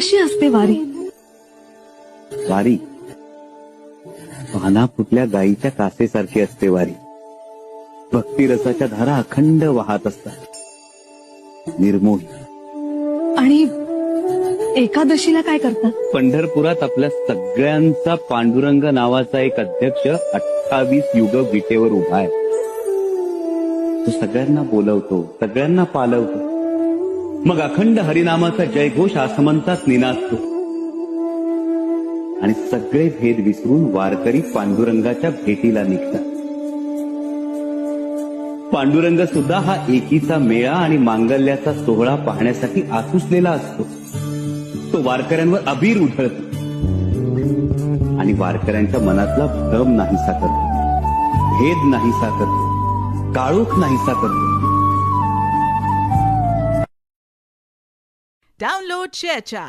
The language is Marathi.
कशी असते वारी? वारी पाना फुटल्या गाईच्या कासेसारखी असते वारी. भक्तिरसाच्या धारा अखंड वाहत असतात, निर्मोही. आणि एकादशीला काय करतात? पंढरपुरात आपल्या सगळ्यांचा पांडुरंग नावाचा एक अध्यक्ष 28 युग विटेवर उभा आहे. तो सगळ्यांना बोलवतो, सगळ्यांना पालवतो. मग अखंड हरिनामाचा जयघोष आसमंतात निनादतो आणि सगळे भेद विसरून वारकरी पांडुरंगाच्या भेटीला निघतात. पांडुरंग सुद्धा हा एकीचा मेळा आणि मांगल्याचा सोहळा पाहण्यासाठी आतुसलेला असतो. तो वारकऱ्यांवर अबीर उधळतो आणि वारकऱ्यांच्या मनातला भ्रम नाहीसा करतो, भेद नाहीसा करतो, काळोख नाहीसा करतो. Download ShareChat